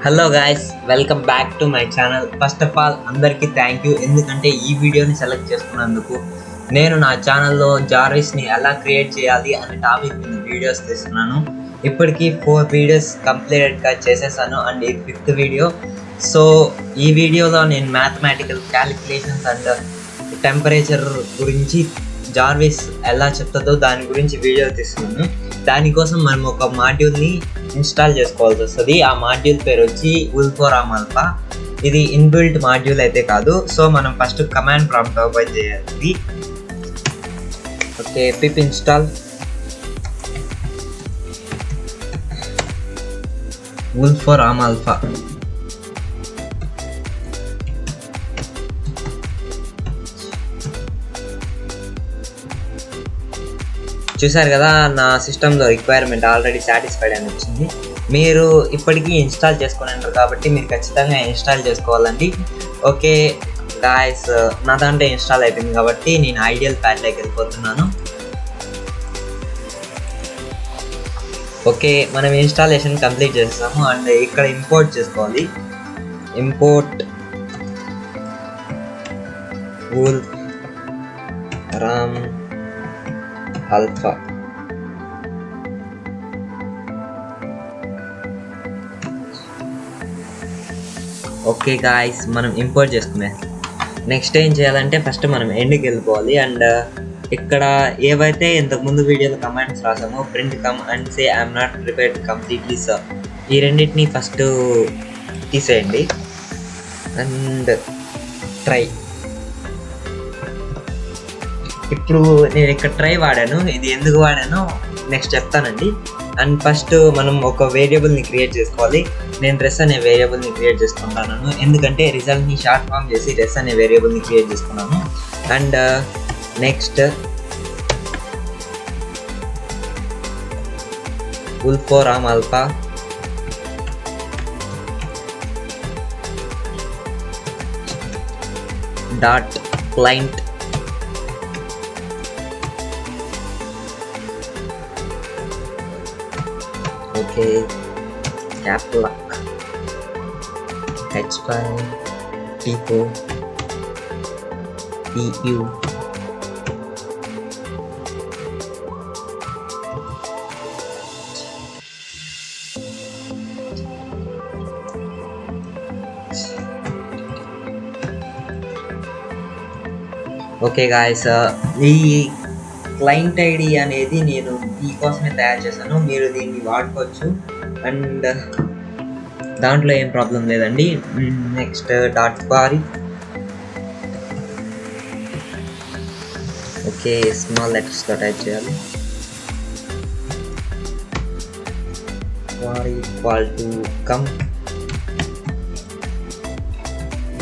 Hello guys, welcome back to my channel. First of all అందరికీ thank you, ఎందుకంటే ఈ వీడియోని సెలెక్ట్ చేసుకున్నందుకు. నేను నా ఛానల్లో జార్విస్ని ఎలా క్రియేట్ చేయాలి అనే టాపిక్ మీద వీడియోస్ తీస్తున్నాను. ఇప్పటికీ 4 వీడియోస్ కంప్లీట్గా చేసేసాను అండ్ ఇది 5th వీడియో. సో ఈ వీడియోలో నేను మ్యాథమెటికల్ క్యాలిక్యులేషన్స్ అండ్ టెంపరేచర్ గురించి జార్విస్ ఎలా చెప్తుందో దాని గురించి వీడియో తీస్తున్నాను. దానికోసం మనం ఒక మాడ్యూల్ని ఇన్స్టాల్ చేసుకోవాల్సి వస్తుంది. ఆ మాడ్యూల్ పేరు వచ్చి ఉల్ఫోరామ్ ఆల్ఫా. ఇది ఇన్బిల్ట్ మాడ్యూల్ అయితే కాదు. సో మనం ఫస్ట్ కమాండ్ ప్రాంప్ట్ ఓపెన్ చేయాలి. Okay, pip install Wolfram Alpha. చూసారు కదా, నా సిస్టంలో రిక్వైర్మెంట్ ఆల్రెడీ సాటిస్ఫైడ్ అని వచ్చింది. మీరు ఇప్పటికీ ఇన్స్టాల్ చేసుకుని ఉంటారు కాబట్టి మీరు ఖచ్చితంగా ఇన్స్టాల్ చేసుకోవాలండి. ఓకే గాయస్, నా దాంట్లో ఇన్స్టాల్ అయిపోయింది కాబట్టి నేను ఐడియల్ ప్యాడ్లోకి వెళ్ళిపోతున్నాను. ఓకే, మనం ఇన్స్టాలేషన్ కంప్లీట్ చేస్తాము అండ్ ఇక్కడ ఇంపోర్ట్ చేసుకోవాలి. Import Wolfram Alpha. Okay guys, మనం ఇంపోర్ట్ చేసుకునే నెక్స్ట్ ఏం చేయాలంటే ఫస్ట్ మనం ఎండ్కి వెళ్ళిపోవాలి అండ్ ఇక్కడ ఏవైతే ఇంతకుముందు వీడియోలో కమాండ్స్ రాసామో print command say I'm not prepared completely sir, ఈ రెండింటిని ఫస్ట్ తీసేయండి అండ్ ట్రై. ఇప్పుడు నేను ఇక్కడ ట్రై వాడాను, ఇది ఎందుకు వాడానో నెక్స్ట్ చెప్తానండి. అండ్ ఫస్ట్ మనం ఒక వేరియబుల్ని క్రియేట్ చేసుకోవాలి. నేను డ్రెస్ అనే వేరియబుల్ని క్రియేట్ చేసుకుంటాను, ఎందుకంటే రిజల్ట్ని షార్ట్ ఫామ్ చేసి డ్రెస్ అనే వేరియబుల్ని క్రియేట్ చేసుకున్నాను. And next Wolfram Alpha dot client okay capital H5 T4 TU okay guys, ఈ క్లయింట్ ఐడి అనేది నేను దీనికోసమే తయారు చేశాను, మీరు దీన్ని వాడుకోవచ్చు అండ్ దాంట్లో ఏం ప్రాబ్లం లేదండి. Next dot query. Okay, small లెటర్స్లో టైప్ చేయాలి. Query equal to come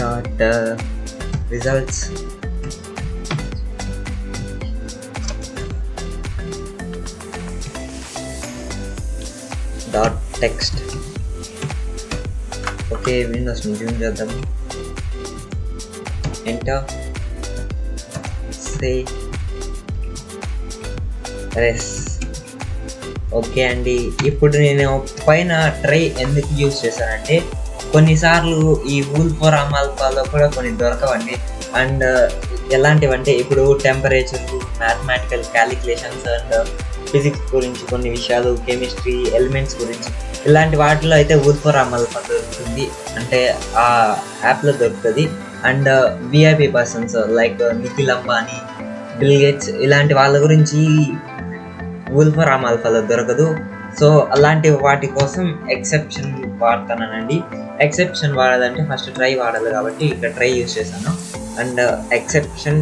dot results dot text. Okay, విండోస్ని జూమ్ చేద్దాము. ఎంటర్, సే రెస్. ఓకే అండి, ఇప్పుడు నేను పైన ట్రై ఎందుకు యూజ్ చేశానంటే కొన్నిసార్లు ఈ ఉల్ఫోరామ్ ఆల్ఫాలో కూడా కొన్ని దొరకవండి. అండ్ ఎలాంటివంటే ఇప్పుడు temperature, mathematical calculations and physics గురించి కొన్ని విషయాలు, కెమిస్ట్రీ, ఎలిమెంట్స్ గురించి, ఇలాంటి వాటిలో అయితే ఉల్ఫోరామ్ ఆల్ఫా దొరుకుతుంది, అంటే ఆ యాప్లో దొరుకుతుంది. And VIP persons like Nikhil Ambani, bill gates, ఇలాంటి వాళ్ళ గురించి ఉల్ఫోరామ్ ఆల్ఫాలో దొరకదు. సో అలాంటి వాటి కోసం ఎక్సెప్షన్ వాడతానండి. ఎక్సెప్షన్ వాడాలంటే ఫస్ట్ ట్రై వాడాలి కాబట్టి ఇక్కడ ట్రై యూజ్ చేశాను. And exception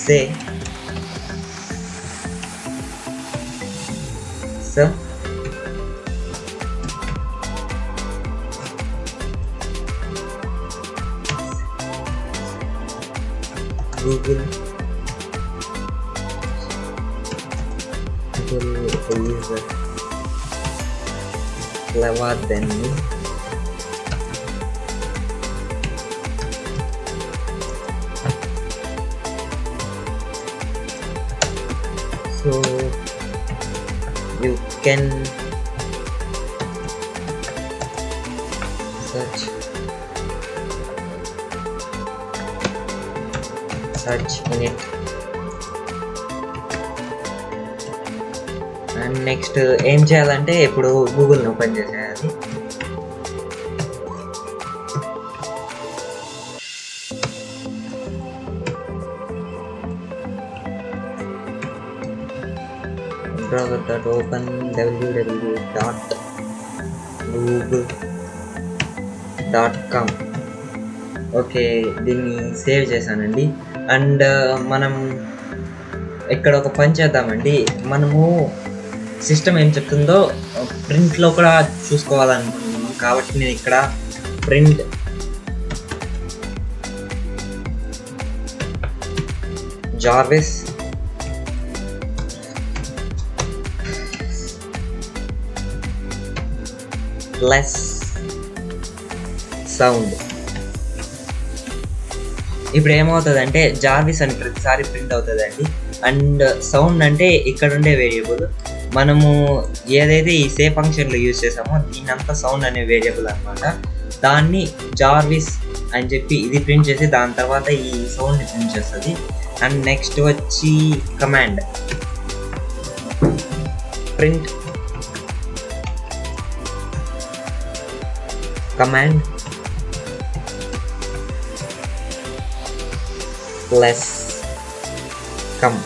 say so Google is clever than me. So you can search in it. And next ఏం చేయాలంటే ఇప్పుడు గూగుల్ని ఓపెన్ చేసేయాలి. browser.open www.google.com. ఓకే, దీన్ని సేవ్ చేశానండి. అండ్ మనం ఇక్కడ ఒక పని చేద్దామండి. మనము సిస్టమ్ ఏం చెప్తుందో ప్రింట్లో కూడా చూసుకోవాలనుకుంటున్నాను కాబట్టి నేను ఇక్కడ ప్రింట్ JARVIS ప్లస్ సౌండ్. ఇప్పుడు ఏమవుతుందంటే జార్విస్ అని ప్రతిసారి ప్రింట్ అవుతుందండి. అండ్ సౌండ్ అంటే ఇక్కడ ఉండే వేరియబుల్. మనము ఏదైతే ఈ సే ఫంక్షన్లో యూజ్ చేసామో దీనంతా సౌండ్ అనే వేరియబుల్ అనమాట. దాన్ని జార్విస్ అని చెప్పి ఇది ప్రింట్ చేసి దాని తర్వాత ఈ సౌండ్ని ప్రింట్ చేస్తుంది. అండ్ నెక్స్ట్ వచ్చి command print command plus come.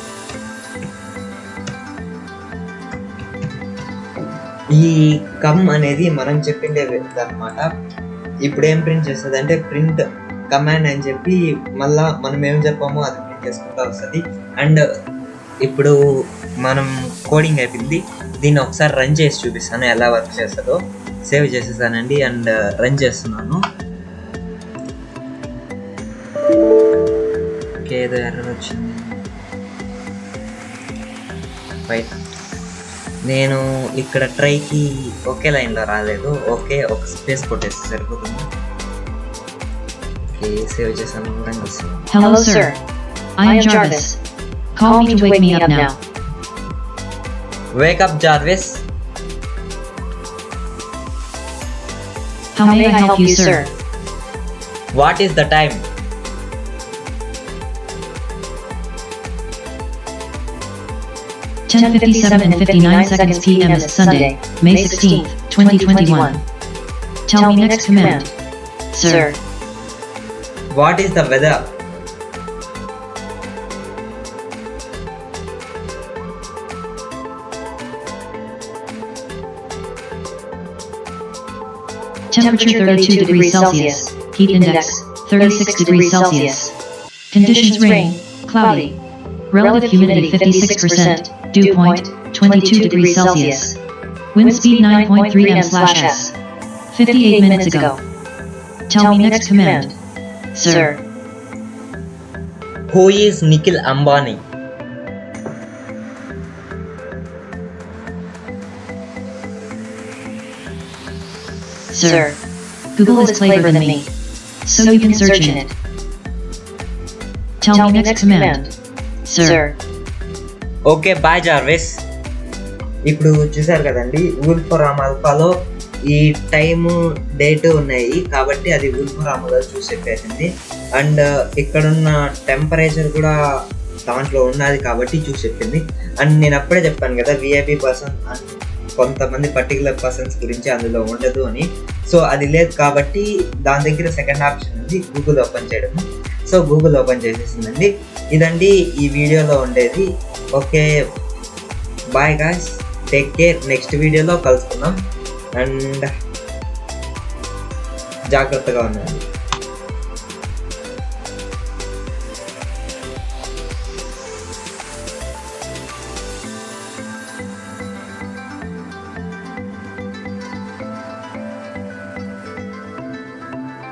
ఈ కమ్ అనేది మనం చెప్పిండేది అనమాట. ఇప్పుడు ఏం ప్రింట్ చేస్తుంది అంటే ప్రింట్ కమాండ్ అని చెప్పి మళ్ళా మనం ఏం చెప్పామో అది ప్రింట్ చేసుకుంటూ వస్తుంది. అండ్ ఇప్పుడు మనం కోడింగ్ అయిపోయింది. దీన్ని ఒకసారి రన్ చేసి చూపిస్తాను ఎలా వర్క్ చేస్తుందో. సేవ్ చేసేసానండి అండ్ రన్ చేస్తున్నాను. ఏదో ఎర్రర్ వచ్చింది. రైట్, నేను ఇక్కడ ట్రైకి ఒకే లైన్లో రాలేదు. ఓకే, ఒక స్పేస్ కొట్టేస్తే సరిపోతుంది. ఓకే, సేవ్ చేశాను, రన్ చేస్తాను. Hello sir, I am Jarvis. Call me to wake me up now. Wake up Jarvis. How may I help you sir? What is the time? 10:57 and 59 seconds p.m. is Sunday, May 16th, 2021. Tell me next command. Sir. What is the weather? Temperature 32 degrees Celsius, heat index 36 degrees Celsius. Conditions rain, cloudy. Relative humidity 56%, dew point 22 degrees Celsius. Wind speed 9.3 m/s. 58 minutes ago. Tell me next command. Sir. Who is Nikhil Ambani? Sir. Google is clever than me, so you can search in it. Tell me next command. Sir. Okay, bye Jarvis. ఇప్పుడు చూసారు కదండి, వూల్ఫరామ్ ఆల్ఫాలో ఈ time date ఉన్నాయి కాబట్టి అది వూల్ఫరామ్లో చూసి చెప్పేసింది. And ఇక్కడున్న టెంపరేచర్ కూడా దాంట్లో ఉన్నది కాబట్టి చూసి చెప్పింది. అండ్ నేను అప్పుడే చెప్పాను కదా విఐపి పర్సన్ అండ్ కొంతమంది పర్టికులర్ పర్సన్స్ గురించి అందులో ఉండదు అని. సో అది లేదు కాబట్టి దాని దగ్గర సెకండ్ ఆప్షన్ ఉంది గూగుల్ ఓపెన్ చేయడం. సో గూగుల్ ఓపెన్ చేసేసిందండి. ఇదండి ఈ వీడియోలో ఉండేది. Okay, bye guys, take care. Next వీడియోలో కలుసుకుందాం అండ్ జాగ్రత్తగా ఉండండి.